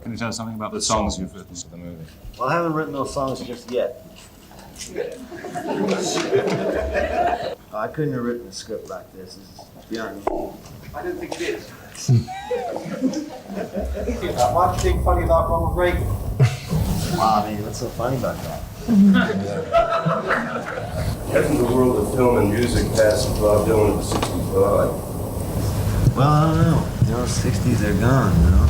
Can you tell us something about the songs you've written for the movie? Well, I haven't written those songs just yet. I couldn't have written a script like this, to be honest. I don't think it is. Why do you think funny about Ronald Reagan? Wow, I mean, what's so funny about that? Hasn't the world of film and music passed Bob Dylan at 65? Well, I don't know. You know, the 60s are gone, you know?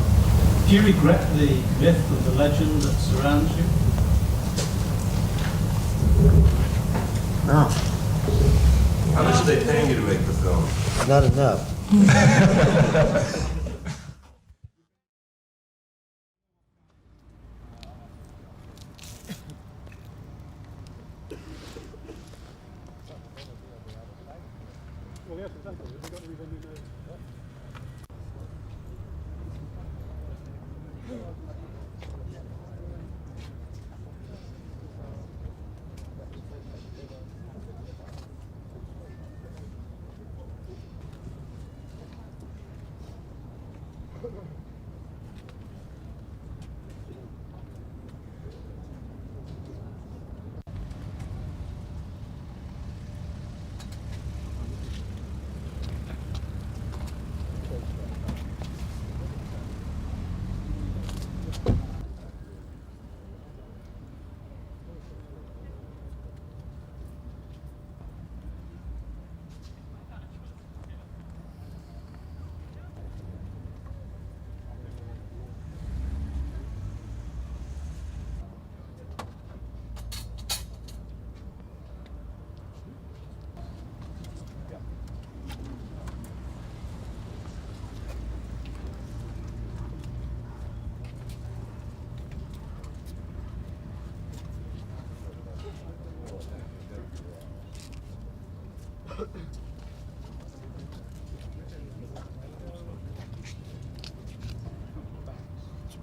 Do you regret the myth of the legend that surrounds you? No, How much are they paying you to make the film? not enough.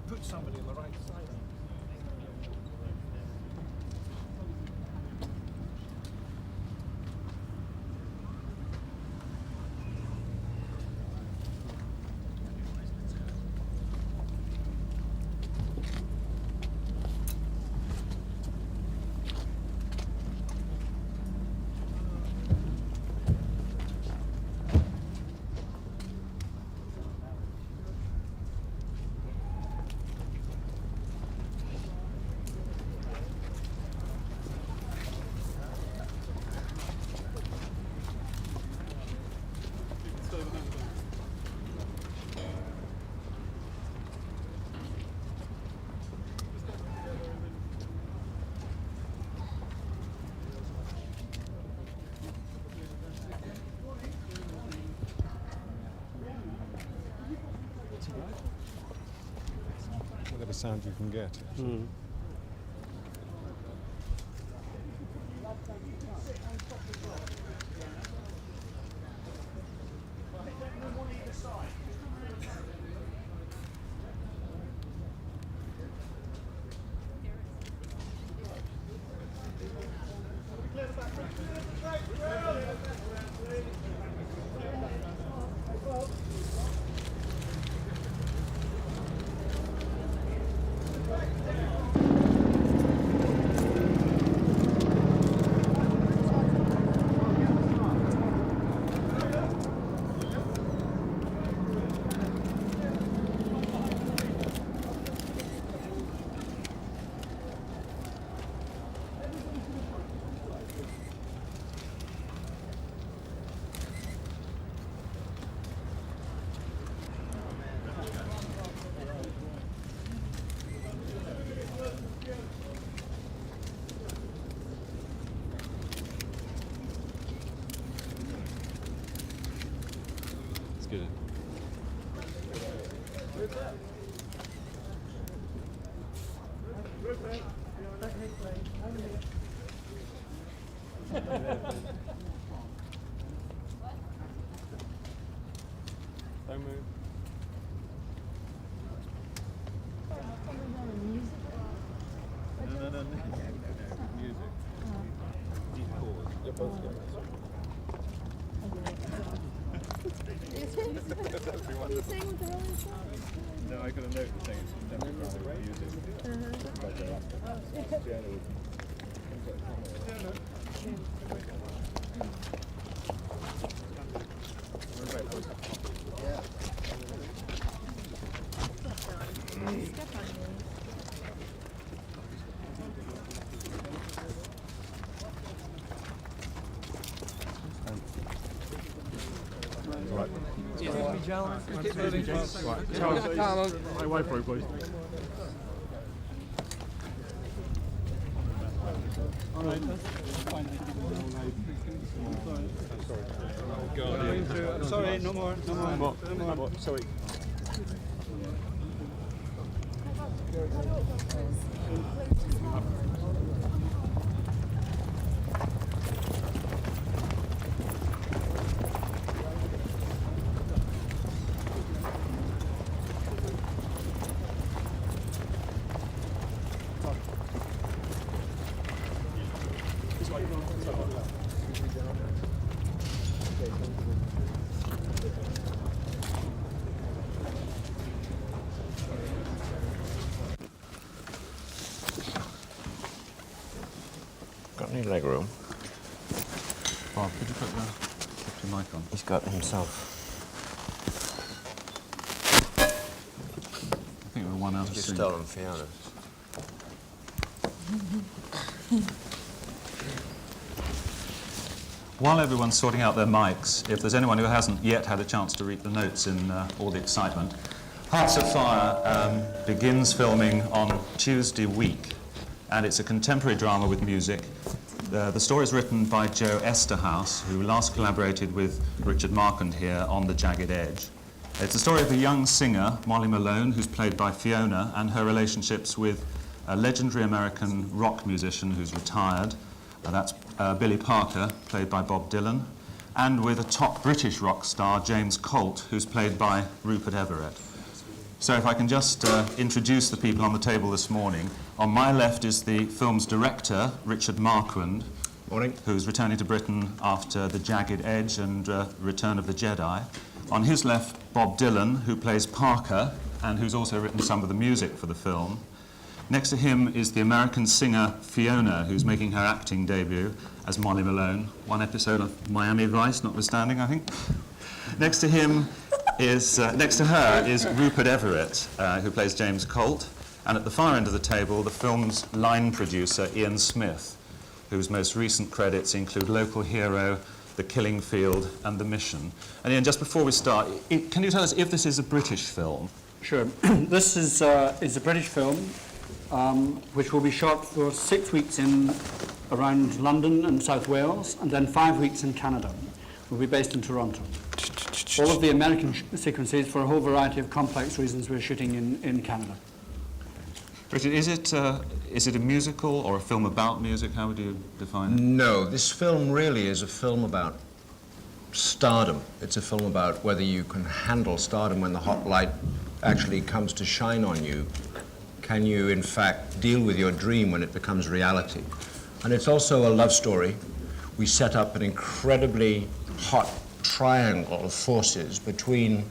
Put somebody on the right side. Whatever sound you can get. Good. Don't move. No. Music. Deep chords. You're both together. Are you saying with the Rolling Stones? then I got a note saying it's contemporary music. Fiona would My wife broke, please. Sorry, no more. What? Sorry. Got any leg room? Bob, could you put your mic on? He's got himself. I think we're one out of You sync. stolen Fiona. While everyone's sorting out their mics, if there's anyone who hasn't yet had a chance to read the notes in all the excitement, Hearts of Fire begins filming on Tuesday week, and it's a contemporary drama with music. The story is written by Joe Esterhaus, who last collaborated with Richard Marquand here on The Jagged Edge. It's the story of a young singer, Molly Malone, who's played by Fiona, and her relationships with a legendary American rock musician who's retired. That's Billy Parker, played by Bob Dylan, and with a top British rock star, James Colt, who's played by Rupert Everett. So if I can just introduce the people on the table this morning. On my left is the film's director, Richard Marquand. Morning. Who's returning to Britain after The Jagged Edge and Return of the Jedi. On his left, Bob Dylan, who plays Parker and who's also written some of the music for the film. Next to him is the American singer Fiona, who's making her acting debut as Molly Malone. One episode of Miami Vice, notwithstanding, I think. Next to her is Rupert Everett, who plays James Colt. And at the far end of the table, the film's line producer, Ian Smith, whose most recent credits include Local Hero, The Killing Field, and The Mission. And Ian, just before we start, can you tell us if this is a British film? Sure. This is a British film which will be shot for 6 weeks around London and South Wales, and then 5 weeks in Canada. We'll be based in Toronto. All of the American sequences, for a whole variety of complex reasons, we're shooting in Canada. Richard, is it a musical or a film about music? How would you define it? No, this film really is a film about stardom. It's a film about whether you can handle stardom when the hot light actually comes to shine on you. Can you, in fact, deal with your dream when it becomes reality? And it's also a love story. We set up an incredibly hot triangle of forces between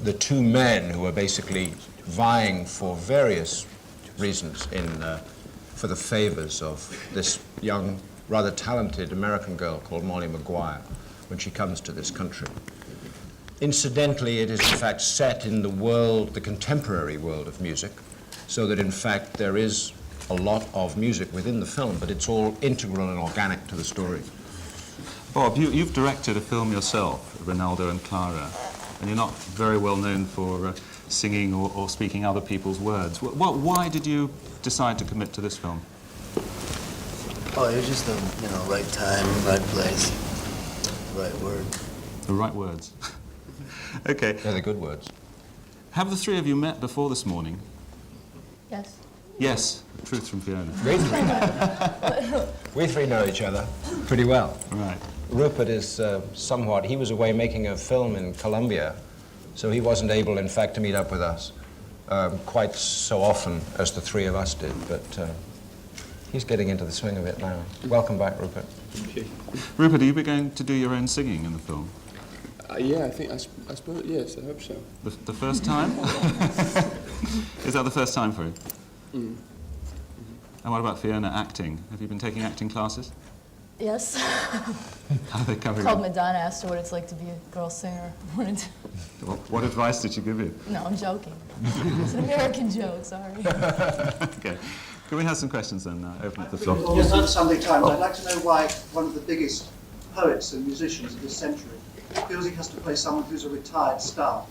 the two men who are basically vying for various reasons for the favors of this young, rather talented American girl called Molly Maguire when she comes to this country. Incidentally, it is in fact set in the world, the contemporary world of music, so that in fact there is a lot of music within the film, but it's all integral and organic to the story. Bob, you've directed a film yourself, Ronaldo and Clara, and you're not very well known for singing or speaking other people's words. Why did you decide to commit to this film? Oh, it was just the right time, right place, right word. The right words. Okay. They're the good words. Have the three of you met before this morning? Yes. Yes. Truth from Fiona. We three know each other pretty well. Right. Rupert is he was away making a film in Colombia, so he wasn't able, in fact, to meet up with us quite so often as the three of us did, but he's getting into the swing of it now. Welcome back, Rupert. Rupert, are you going to do your own singing in the film? Yeah, I think, I suppose, yes, I hope so. The first time? Is that the first time for you? Mm. And what about Fiona, acting? Have you been taking acting classes? Yes. How are they coming Called along? Madonna, asked her what it's like to be a girl singer. What advice did she give you? No, I'm joking. It's an American joke, sorry. Okay. Can we have some questions then? Open up the floor. Yes, on Sunday Times, I'd like to know why one of the biggest poets and musicians of this century feels he has to play someone who's a retired star.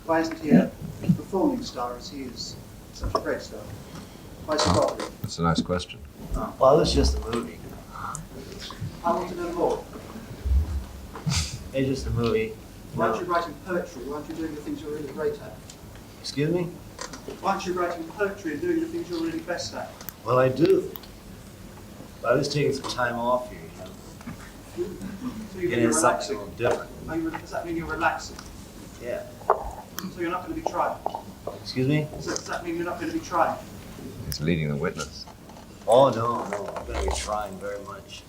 Why isn't he a performing star as he is such a great star? Why is he bothering? That's a nice question. Well, it's just a movie. I want to know more. It's just a movie. Why aren't you writing poetry? Why aren't you doing the things you're really great at? Excuse me? Why aren't you writing poetry and doing the things you're really best at? Well, I do. But I was taking some time off here, you know. So you're Getting something relaxing. a little different. Does that mean you're relaxing? Yeah. So you're not going to be trying? Excuse me? So does that mean you're not going to be trying? He's leading the witness. Oh, no. I'm going to be trying very much.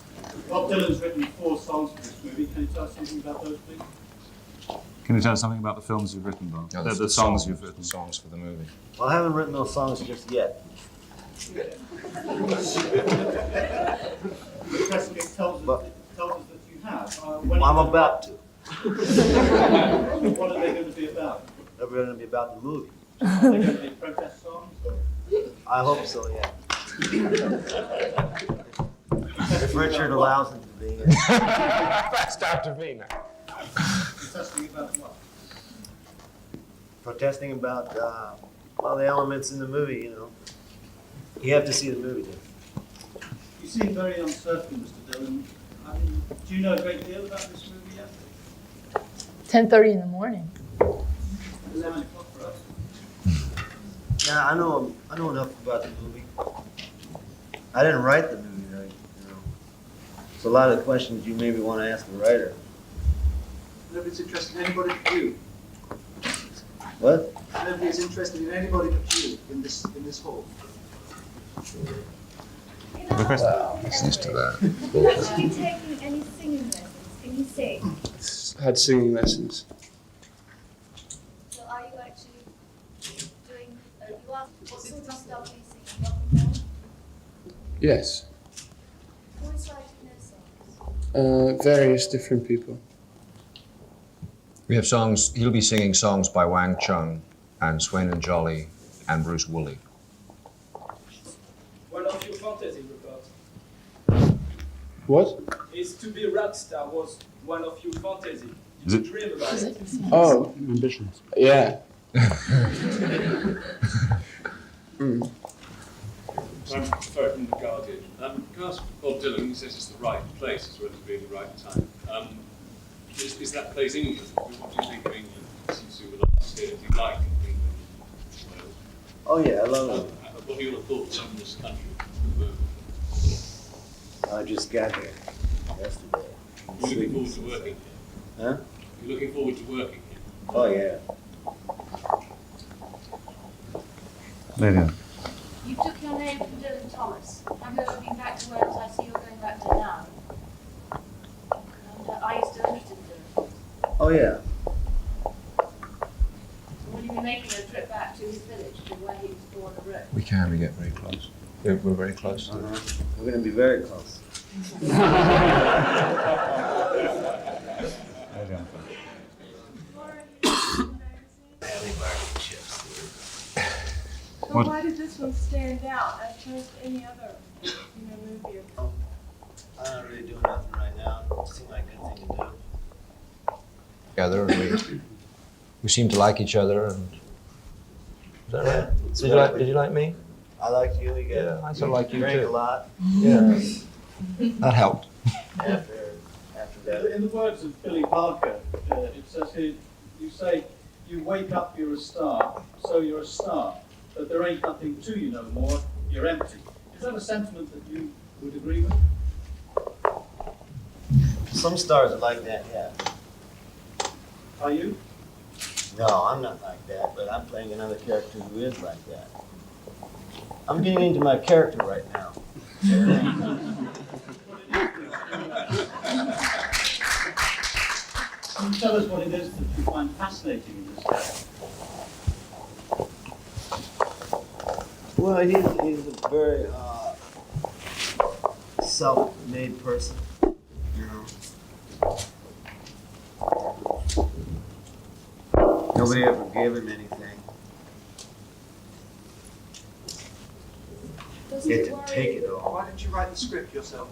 Bob Dylan's written 4 songs for this movie. Can you tell us something about those, please? Can you tell us something about the films you've written, Bob? No, The songs you've written. Songs for the movie. Well, I haven't written those songs just yet. The press release tells us that you have. Well, I'm about to. What are they going to be about? They're going to be about the movie. Are they going to be protest songs? Or? I hope so, yeah. If Richard allows him to be. That's down to me now. Protesting about what? Protesting about, well, the elements in the movie, you know. You have to see the movie, then. You seem very uncertain, Mr. Dillon. I mean, do you know a great deal about this movie yet? 10:30 in the morning. 11 o'clock for us. Yeah, I know enough about the movie. I didn't write the movie, though, you know. It's a lot of questions you maybe want to ask the writer. Nobody's interested in anybody but you. What? Nobody is interested in anybody but you in this hall. The question? He's used to that. Have you taken any singing lessons? Can you sing? Had singing lessons. So are you actually doing, what sort of stuff are you singing? Rock and roll? Yes. Who is writing those songs? Various different people. We have songs, he'll be singing songs by Wang Chung and Swain and Jolly and Bruce Woolley. One of your fantasy, Rupert. What? Is to be a rock star was one of your fantasy. Is You it? dream about it. Oh, Ambitions. yeah. I'm from The Guardian. Can I ask Bob Dylan, he says it's the right place as well as being the right time. Is that place England? What do you think of England since you were last here? Do you like England? Wales? Oh, yeah, I love it. What are your thoughts on this country? I just got here yesterday. You're looking forward to working here? Huh? You're looking forward to working here? Oh, yeah. Lydia. You took your name from Dylan Thomas. Have you ever been back to Wales? I see you're going back there now. And, are you still interested in Dylan? Oh, yeah. Will you be making a trip back to his village, to where he was born and raised? We can, we get very close. We're very close. We're going to be very close. So why did this one stand out as opposed to any other, movie? I'm not really doing nothing right now. It seemed like a good thing to do. Together, and we seem to like each other. And is that right? Yeah. Did you like me? I like you. You Yeah, I sort of like you drank too. a lot. Yeah, that helped. After that. In the words of Billy Parker, it says here, you say, you wake up, you're a star, so you're a star, but there ain't nothing to you no more, you're empty. Is that a sentiment that you would agree with? Some stars are like that, yeah. Are you? No, I'm not like that, but I'm playing another character who is like that. I'm getting into my character right now. tell us what it is that you find fascinating in this guy? Well, he's a very self-made person, you know. Nobody ever gave him anything. He had to take it all. Why didn't you write the script yourself?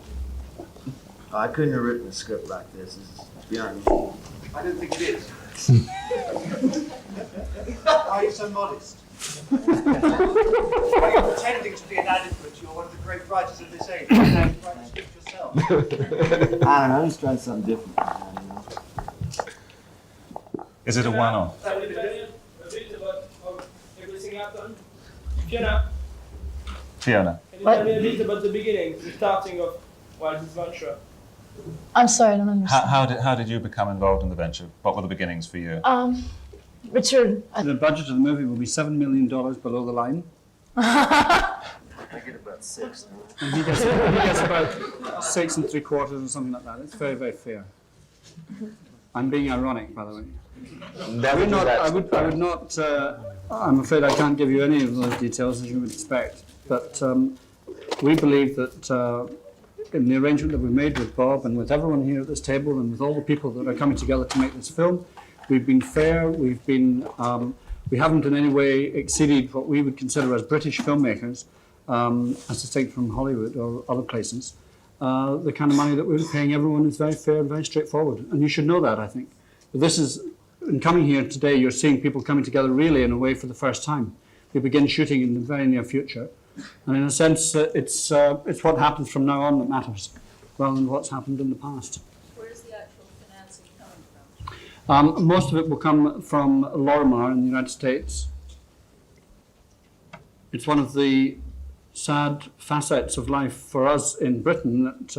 I couldn't have written a script like this, to be honest. I don't think it is. Why are you so modest? Are you pretending to be inadequate? You're one of the great writers of this age. You don't write the script yourself. I don't know, I'm just trying something different. You know? Is it a one-off? Can you tell me a bit about how everything happened? Fiona, Fiona? can you tell me a bit about the beginning, the starting of Wild's Adventure? I'm sorry, I don't understand. How did you become involved in the venture? What were the beginnings for you? Richard. The budget of the movie will be $7 million below the line. I get about 6 now. And he gets about 6 3/4 or something like that. It's very, very fair. I'm being ironic, by the way. I would not. I'm afraid I can't give you any of those details, as you would expect. But we believe that in the arrangement that we've made with Bob and with everyone here at this table and with all the people that are coming together to make this film, we've been fair. We've been. We haven't in any way exceeded what we would consider as British filmmakers, as distinct from Hollywood or other places. The kind of money that we're paying everyone is very fair and very straightforward. And you should know that, I think. But this is, in coming here today, you're seeing people coming together really in a way for the first time. We begin shooting in the very near future. And in a sense, it's what happens from now on that matters, rather than what's happened in the past. Where is the actual financing coming from? Most of it will come from Lorimar in the United States. It's one of the sad facets of life for us in Britain that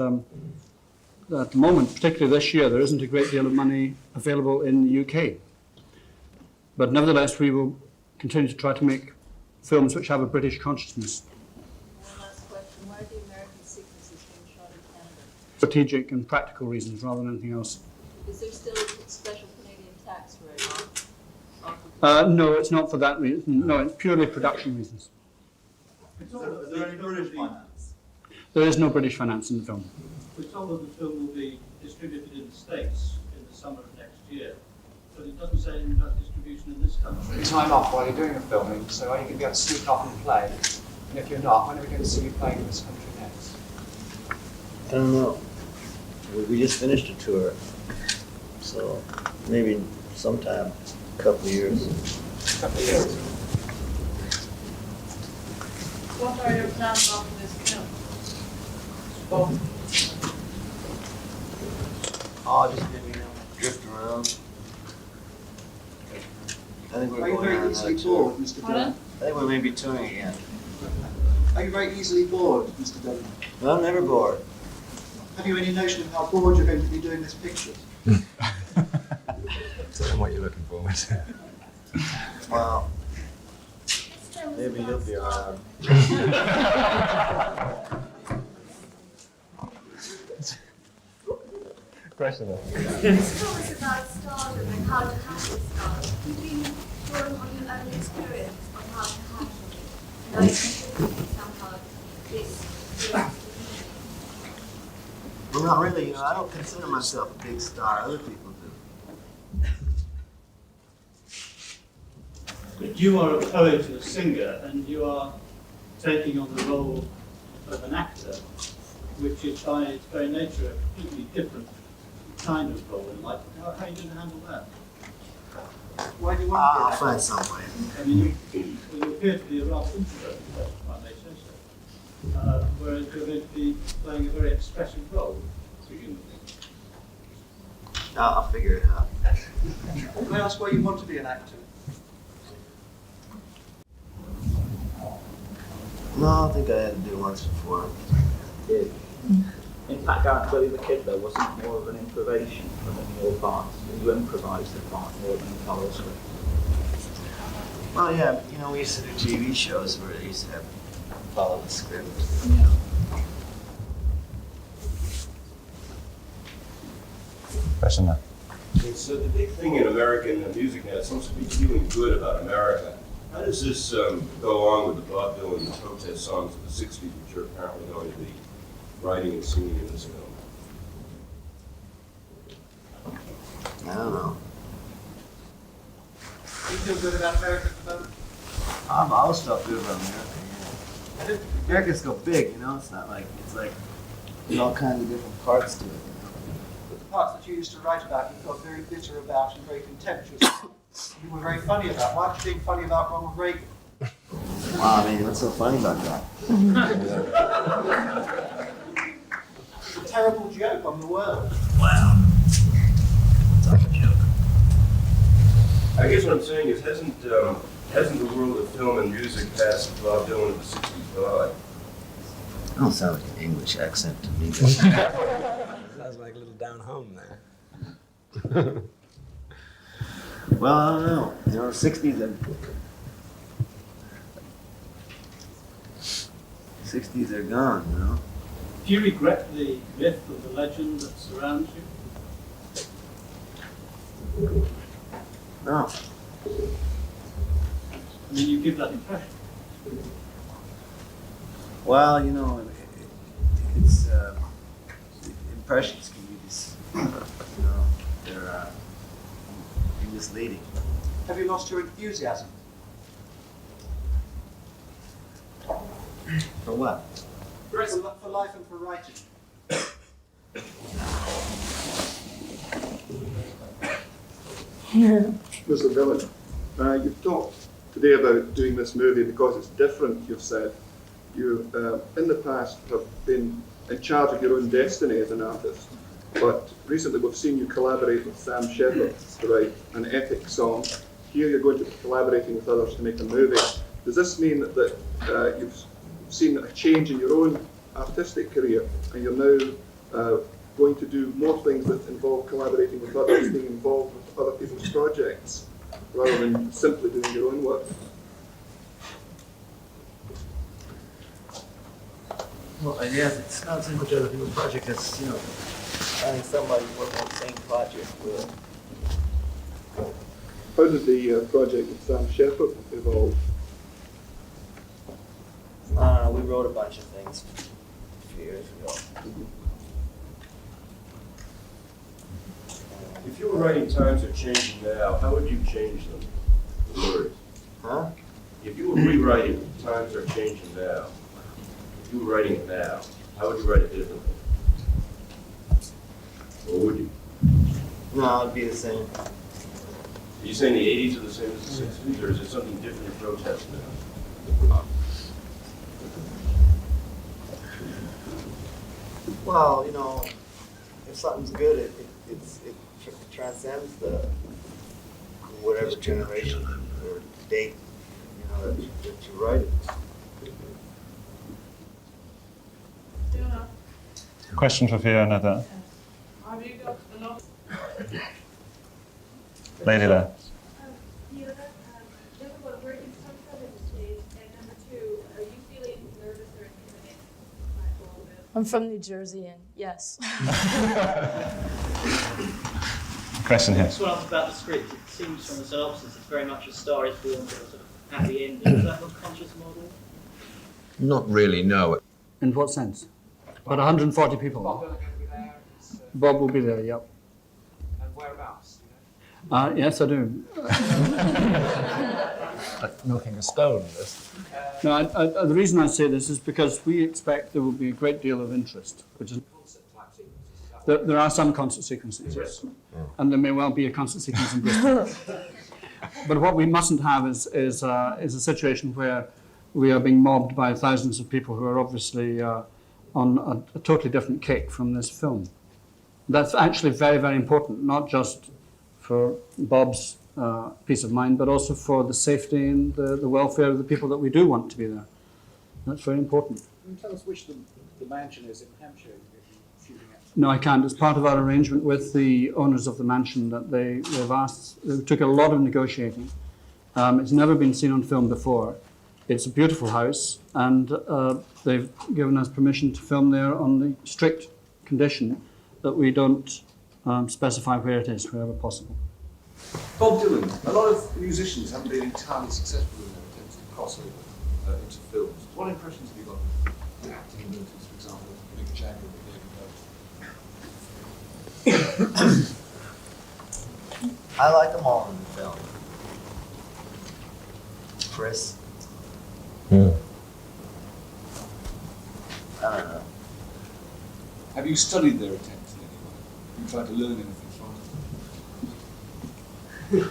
at the moment, particularly this year, there isn't a great deal of money available in the UK. But nevertheless, we will continue to try to make films which have a British consciousness. One last question. Why are the American sequences being shot in Canada? Strategic and practical reasons rather than anything else. Is there still a special Canadian tax rate? No, it's not for that reason. No, it's purely production reasons. Is there any British finance? There is no British finance in the film. We're told that the film will be distributed in the States in the summer of next year, but it doesn't say anything about distribution in this country. Time off while you're doing the filming, so are you going to be able to sneak off and play? And if you're not, when are we going to see you playing in this country next? I don't know. We just finished a tour, so maybe sometime, a couple of years. What are your plans after this film? Oh, just maybe, drift around. I think we're Are you going very on easily another tour. bored, Mr. Pardon? Dillon? I think we may be touring again. Are you very easily bored, Mr. Dillon? Well, I'm never bored. Have you any notion of how bored you're going to be doing this picture? Tell them what you're looking forward to. Well, maybe you'll be around. Question. This film is about stardom and how to handle stardom. Have you been drawing on your own experience on how to handle it? And are you contributing somehow this? Well, not really. I don't consider myself a big star. Other people do. But you are a poet and a singer, and you are taking on the role of an actor, which is by its very nature a completely different kind of role in life. How are you going to handle that? Why do you want I'll to find some way. I mean, you appear to be a rather introverted person, if I may say so. Whereas you're going to be playing a very expressive role to begin with. I'll figure it out. Can I ask why you want to be an actor? No, I think I had to do once before. In fact, Gareth Willie the Kid, though, wasn't more of an improvisation from your parts. You improvised the part more than you follow a script. Well, yeah, you know, we used to do TV shows where they used to have follow the script. Question there. It's the big thing in American music now. It seems to be feeling good about America. How does this go along with the Bob Dylan protest songs of the 60s, which you're apparently going to be writing and singing in this film? I don't know. You feel good about America at the moment? I always felt good about America. Yeah. America's so big, you know. It's not like there's all kinds of different parts to it. But the parts that you used to write about, you felt very bitter about and very contemptuous. You were very funny about. Why was you being funny about Ronald Reagan? Wow, I mean, what's so funny about that? It's a terrible joke on the world. Wow. Tough joke. I guess what I'm saying is, hasn't the world of film and music passed Bob Dylan of the 60s by? I don't sound like an English accent to me. Sounds like a little down home there. Well, I don't know. You know, 60s are gone, you know? Do you regret the myth of the legend that surrounds you? No. I mean, you give that impression. Well, you know, it's impressions can be you know, they're misleading. Have you lost your enthusiasm? For what? For life and for writing. Mr. Dillon, you've talked today about doing this movie because it's different, you've said. You, in the past, have been in charge of your own destiny as an artist, but recently we've seen you collaborate with Sam Shepard to write an epic song. Here you're going to be collaborating with others to make a movie. Does this mean that you've seen a change in your own artistic career and you're now going to do more things that involve collaborating with others, being involved with other people's projects, rather than simply doing your own work? Well, I guess it's not so much other people's project as, you know, finding somebody to work on the same project with. How did the project with Sam Shepard evolve? I don't know, we wrote a bunch of things a few years ago. If you were writing Times Are Changing Now, how would you change them? The words. Huh? If you were rewriting Times Are Changing Now, if you were writing it now, how would you write it differently? Or would you? No, it'd be the same. Are you saying the 80s are the same as the 60s, or is it something different in protest now? Well, you know, if something's good, it transcends the whatever generation or date, you know, that you write it. Question for Fiona there. Have you got enough? Lady there. Number one, where you talked about it stage, and number two, are you feeling nervous or intimidated by all of it? I'm from New Jersey, and yes. Question here. Just want to ask about the script. It seems from the synopsis it's very much a Star is Born sort of happy ending. Is that a conscious model? Not really, no. In what sense? About 140 people. Bob Dylan going to be there? Bob will be there, yep. And whereabouts? Do you know? Yes, I do. Milking a stone, this. No, the reason I say this is because we expect there will be a great deal of interest, which is there are some concert sequences, yes. And there may well be a concert sequence in Bristol. But what we mustn't have is a situation where we are being mobbed by thousands of people who are obviously on a totally different kick from this film. That's actually very, very important, not just for Bob's peace of mind, but also for the safety and the welfare of the people that we do want to be there. That's very important. Can you tell us which the mansion is in Hampshire you're shooting at? No, I can't. It's part of our arrangement with the owners of the mansion that they've asked. It took a lot of negotiating. It's never been seen on film before. It's a beautiful house, and they've given us permission to film there on the strict condition that we don't specify where it is, wherever possible. Bob Dylan. A lot of musicians haven't been entirely successful in their attempts to cross over into films. What impressions have you got of the acting abilities, for example, of Mick Jagger or David Bowie? I like them all in the film. Chris. I don't know. Have you studied their attempts in any way? Have you tried to learn anything from them?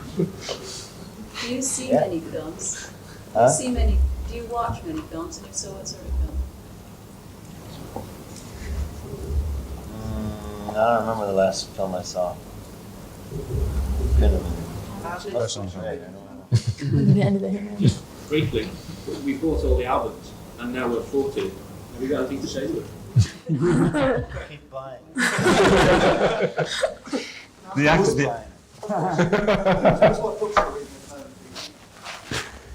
Do you see Yeah. many films? Huh? Do you watch many films, and if so, what sort of film? I don't remember the last film I saw. Been a minute. Just briefly, we bought all the albums and now we're 40. Have you got anything to say to it? Keep buying. The actor. What books are reading at the moment?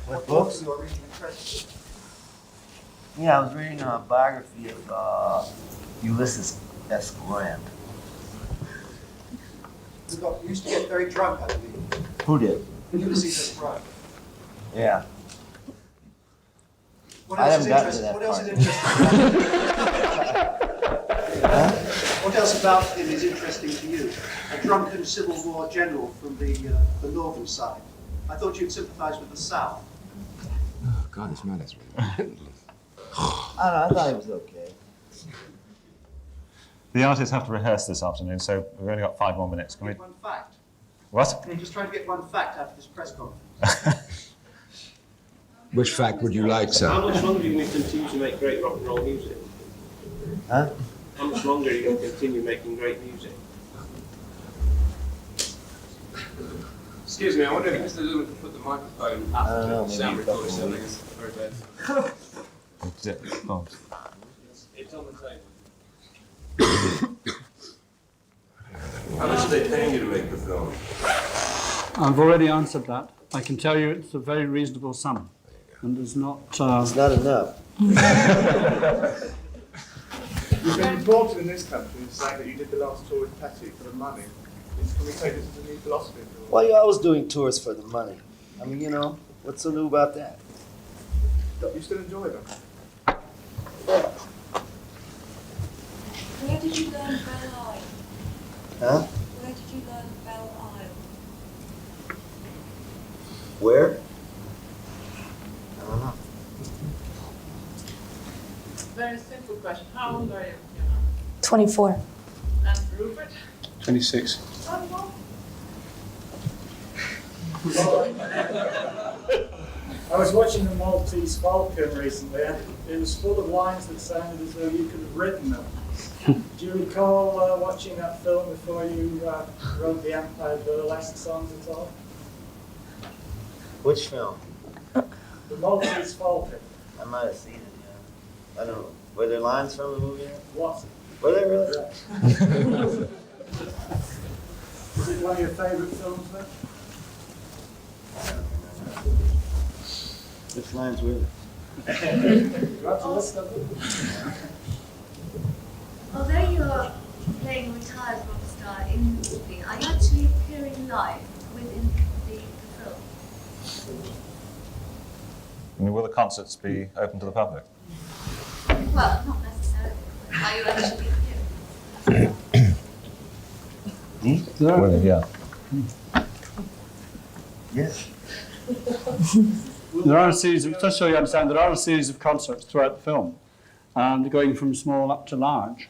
What books? You are reading interested? Yeah, I was reading a biography of Ulysses S. Grant. You used to get very drunk, I believe. Who did? Ulysses S. Grant. Yeah. What I else haven't is gotten to interesting? that What else part. is interesting? What else about him is interesting to you? A drunken Civil War general from the northern side. I thought you'd sympathise with the South. Oh, God, this man is relentless. I don't know, I thought he was okay. The artists have to rehearse this afternoon, so we've only got 5 more minutes. Can we? One fact. What? I'm just trying to get one fact after this press conference. Which fact would you like, sir? How much longer are you going to continue to make great rock and roll music? Huh? How much longer are you going to continue making great music? Excuse me, I wonder if Mr. Lewin could put the microphone up I don't know, to the maybe sound a couple recorder of something. weeks. Very bad. Oh. It's on the table. How much are they paying you to make the film? I've already answered that. I can tell you it's a very reasonable sum, and there's not. It's not enough. You've been reported in this country saying that you did the last tour with Petty for the money. Can we take this as a new philosophy? Well, you're always doing tours for the money. I mean, you know, what's so new about that? You still enjoy them? Where did you learn Belle Isle? Huh? Where did you learn Belle Isle? Where? I don't know. Very simple question. How old are you? 24. And Rupert? 26. I was watching The Maltese Falcon recently, and it was full of lines that sounded as though you could have written them. Do you recall watching that film before you wrote the Empire Burlesque songs at all? Which film? The Maltese Falcon. I might have seen it, yeah. I don't know. Were there lines from the movie? What? Were there really? Is it one of your favourite films then? Which lines were there? You have to list them. Although you're playing a retired rock star in the movie, are you actually appearing live within the film? I mean, will the concerts be open to the public? Well, not necessarily. Are you actually appearing? Well, yeah. Yes. There are a series of, just so you understand, there are a series of concerts throughout the film, going from small up to large.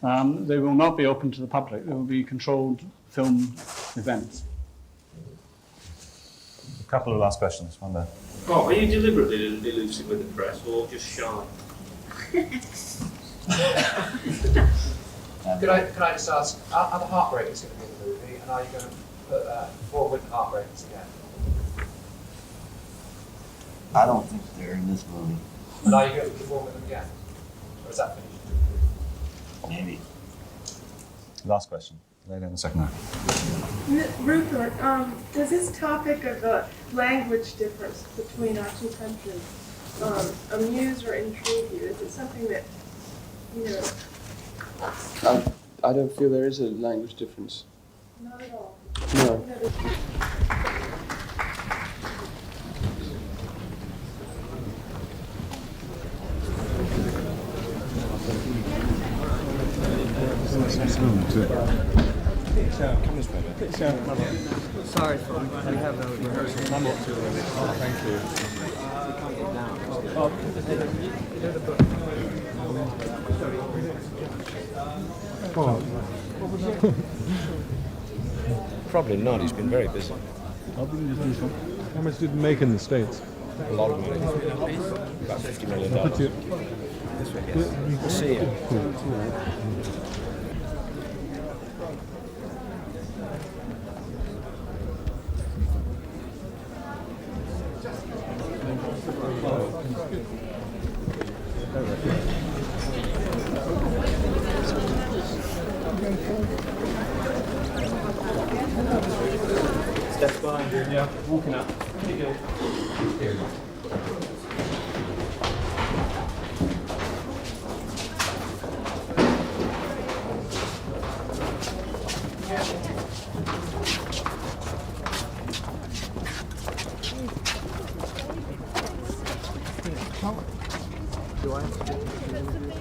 They will not be open to the public. They will be controlled film events. A couple of last questions. One there. Bob, are you deliberately elusive with the press or just shy? Could I just ask, are the Heartbreakers going to be in the movie, and are you going to perform with the Heartbreakers again? I don't think they're in this movie. And are you going to perform with them again? Or is that finished? Maybe. Last question. Later in the second half. Rupert, does this topic of the language difference between our two countries amuse or intrigue you? Is it something that, you know? I don't feel there is a language difference. Not at all. No. Sorry, we have no rehearsal. Thank you. Probably not. He's been very busy. How much did it make in the States? A lot of money. About $50 million. We'll see you. Steps behind you, yeah. Walking up. Here you go. Do I have to